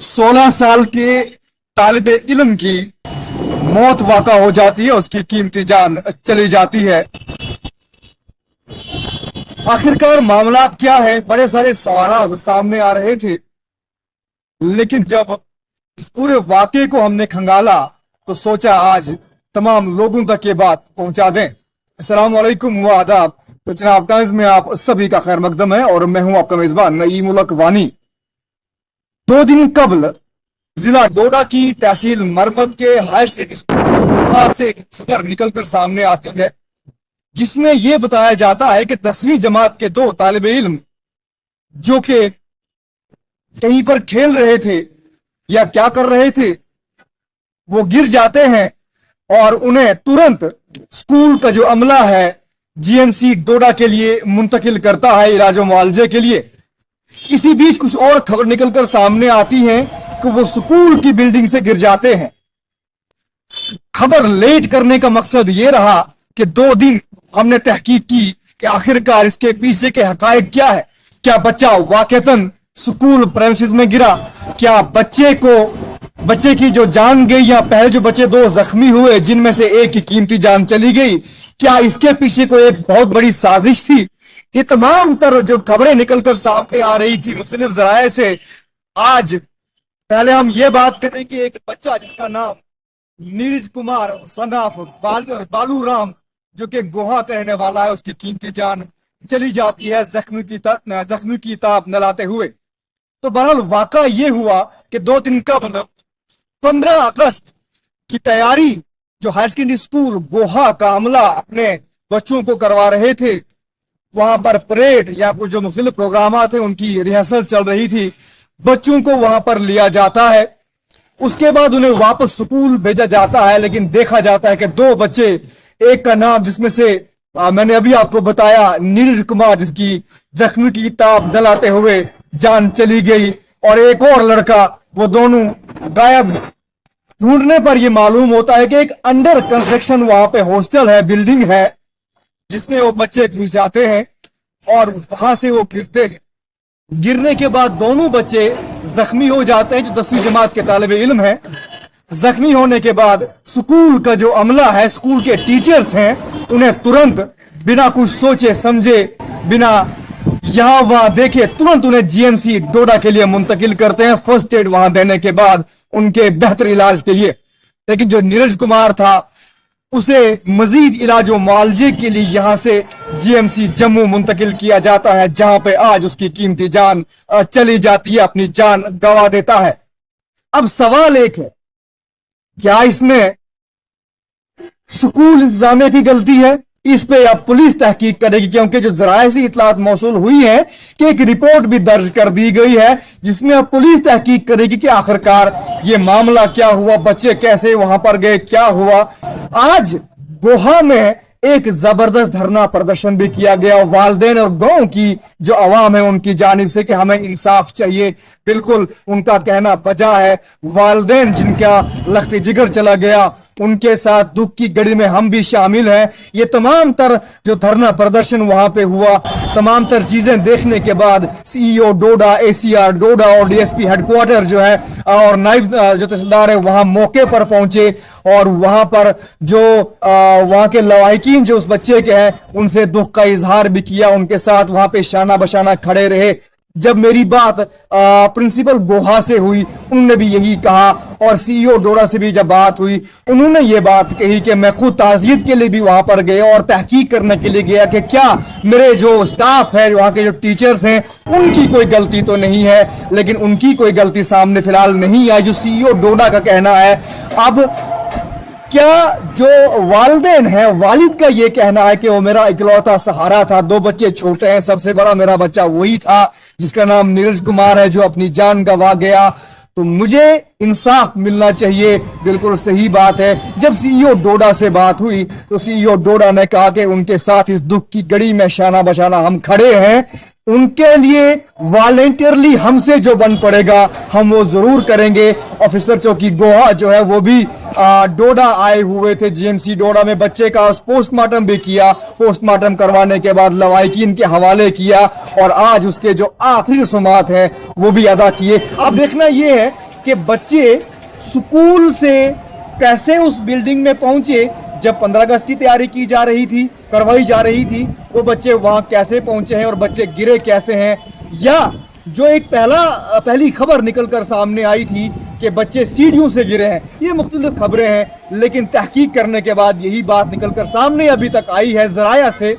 16 साल के तालिब इल्म की मौत वाक़ा हो जाती है, उसकी कीमती जान चली जाती है। आखिरकार मामला क्या है? बड़े सारे सवाल सामने आ रहे थे, लेकिन जब इस पूरे वाक़े को हमने खंगाला तो सोचा आज तमाम लोगों तक ये बात पहुंचा दें। अस्सलाम वालेकुम व आदाब। तो जनाब टाइम्स में आप सभी का खैर मकदम है और मैं हूं आपका मेजबान नईम उल वानी। 2 दिन कबल जिला डोडा की तहसील मरमत के हायर सेकेंडरी स्कूल से खबर निकलकर सामने आती है, जिसमें यह बताया जाता है कि 10वीं जमात के 2 तालिब इल्म जो कि कहीं पर खेल रहे थे या क्या कर रहे थे, वो गिर जाते हैं और उन्हें तुरंत स्कूल का जो अमला है जीएमसी डोडा के लिए मुंतकिल करता है इलाज व मुआवजे के लिए। इसी बीच कुछ और खबर निकलकर सामने आती है कि वो स्कूल की बिल्डिंग से गिर जाते हैं। खबर लेट करने का मकसद ये रहा कि 2 दिन हमने तहकीक की कि आखिरकार इसके पीछे के हकायक क्या है। क्या बच्चा वाकईतन स्कूल प्रेमिसेस में गिरा? क्या बच्चे की जो जान गई या पहले जो बच्चे 2 जख्मी हुए जिनमें से एक की कीमती जान चली गई, क्या इसके पीछे कोई एक बहुत बड़ी साजिश थी? ये तमाम तरह जो खबरें निकलकर सामने आ रही थी मुख्तलिफ जराए से। आज पहले हम ये बात करें कि एक बच्चा जिसका नाम नीरज कुमार सन ऑफ बालू राम जो कि गोहा का रहने वाला है, उसकी कीमती जान चली जाती है जख्मी की ताब न लाते हुए। तो बहरहाल वाक़ा ये हुआ कि 2 दिन कबल 15 अगस्त की तैयारी जो हायर सेकेंडरी स्कूल गोहा का अमला अपने बच्चों को करवा रहे थे, वहां पर परेड या कुछ जो मुख्तलिफ प्रोग्राम थे उनकी रिहर्सल चल रही थी। बच्चों को वहां पर लिया जाता है, उसके बाद उन्हें वापस स्कूल भेजा जाता है, लेकिन देखा जाता है कि 2 बच्चे, एक का नाम जिसमें से मैंने अभी आपको बताया नीरज कुमार जिसकी जख्मी की ताब दलाते हुए जान चली गई, और एक और लड़का, वो दोनों गायब हैं। ढूंढने पर यह मालूम होता है कि एक अंडर कंस्ट्रक्शन वहां पे हॉस्टल है, बिल्डिंग है, जिसमें वो बच्चे घुस जाते हैं और वहां से वो गिरते हैं। गिरने के बाद दोनों बच्चे जख्मी हो जाते हैं जो 10वीं जमात के तालिब इल्म हैं। जख्मी होने के बाद स्कूल का जो अमला है, स्कूल के टीचर्स हैं, उन्हें तुरंत बिना कुछ सोचे समझे, बिना यहां वहां देखे तुरंत उन्हें जीएमसी डोडा के लिए मुंतकिल करते हैं, फर्स्ट एड वहां देने के बाद उनके बेहतर इलाज के लिए। लेकिन जो नीरज कुमार था उसे मजीद इलाज व मुआवजे के लिए यहां से जीएमसी जम्मू मुंतकिल किया जाता है, जहां पे आज उसकी कीमती जान चली जाती है, अपनी जान गंवा देता है। अब सवाल एक है, क्या इसमें स्कूल इंतजामिया की गलती है? इस पे अब पुलिस तहकीक करेगी, क्योंकि जो जराये से इतलात मौसूल हुई है कि एक रिपोर्ट भी दर्ज कर दी गई है, जिसमें अब पुलिस तहकीक करेगी कि आखिरकार ये मामला क्या हुआ, बच्चे कैसे वहां पर गए, क्या हुआ। आज गोहा में एक जबरदस्त धरना प्रदर्शन भी किया गया, वालिदैन और गांव की जो आवाम है उनकी जानिब से कि हमें इंसाफ चाहिए। बिल्कुल उनका कहना बजा है। वालिदैन जिनका लख्त जिगर चला गया, उनके साथ दुख की घड़ी में हम भी शामिल हैं। ये तमाम तर जो धरना प्रदर्शन वहां पे हुआ, तमाम तर चीजें देखने के बाद सीईओ डोडा, एसीआर डोडा और डीएसपी हेडक्वार्टर जो है और नायब जो तहसीलदार है वहां मौके पर पहुंचे, और वहां पर जो वहां के लवाहिकीन जो उस बच्चे के हैं उनसे दुख का इजहार भी किया, उनके साथ वहां पे शाना बशाना खड़े रहे। जब मेरी बात प्रिंसिपल गोहा से हुई, उन्होंने भी यही कहा, और सीईओ डोडा से भी जब बात हुई उन्होंने ये बात कही कि मैं खुद ताज़ियत के लिए भी वहां पर गया और तहकीक करने के लिए गया कि क्या मेरे जो स्टाफ है, वहां के जो टीचर्स हैं, उनकी कोई गलती तो नहीं है। लेकिन उनकी कोई गलती सामने फिलहाल नहीं आई, जो सीईओ डोडा का कहना है। अब क्या जो वालिदैन है, वालिद का ये कहना है कि वो मेरा इकलौता सहारा था, 2 बच्चे छोटे हैं, सबसे बड़ा मेरा बच्चा वही था जिसका नाम नीरज कुमार है जो अपनी जान गंवा गया, तो मुझे इंसाफ मिलना चाहिए। बिल्कुल सही बात है। जब सीईओ डोडा से बात हुई तो सीईओ डोडा ने कहा कि उनके साथ इस दुख की घड़ी में शाना बशाना हम खड़े हैं, उनके लिए वॉलेंटियरली हमसे जो बन पड़ेगा हम वो जरूर करेंगे। ऑफिसर चौकी गोहा जो है वो भी डोडा आए हुए थे, जीएमसी डोडा में बच्चे का पोस्टमार्टम भी किया, पोस्टमार्टम करवाने के बाद लवाहिकीन के हवाले किया और आज उसके जो आखिरी रसूमात है वो भी अदा किए। अब देखना ये है کہ بچے سکول سے کیسے اس بلڈنگ میں پہنچے جب 15 اگست کی تیاری کی جا رہی تھی، کروائی جا رہی تھی، وہ بچے وہاں کیسے پہنچے ہیں اور بچے گرے کیسے ہیں، یا جو ایک پہلی خبر نکل کر سامنے آئی تھی کہ بچے سیڑھیوں سے گرے ہیں. یہ مختلف خبریں ہیں، لیکن تحقیق کرنے کے بعد یہی بات نکل کر سامنے ابھی تک آئی ہے ذرائع سے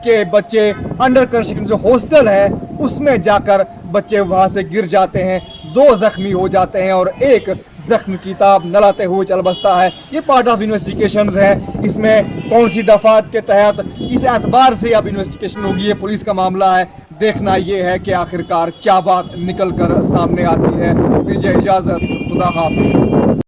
کہ بچے انڈر کنسٹرکشن جو ہاسٹل ہے اس میں جا کر بچے وہاں سے گر جاتے ہیں، 2 زخمی ہو جاتے ہیں اور ایک زخم کی تاب نلاتے ہوئے چل بستا ہے. یہ پارٹ آف انویسٹیگیشنز ہے. اس میں کون سی دفعات کے تحت کس اعتبار سے اب انویسٹیگیشن ہوگی، یہ پولیس کا معاملہ ہے. دیکھنا یہ ہے کہ آخرکار کیا بات نکل کر سامنے آتی ہے. دیجیے اجازت، خدا حافظ.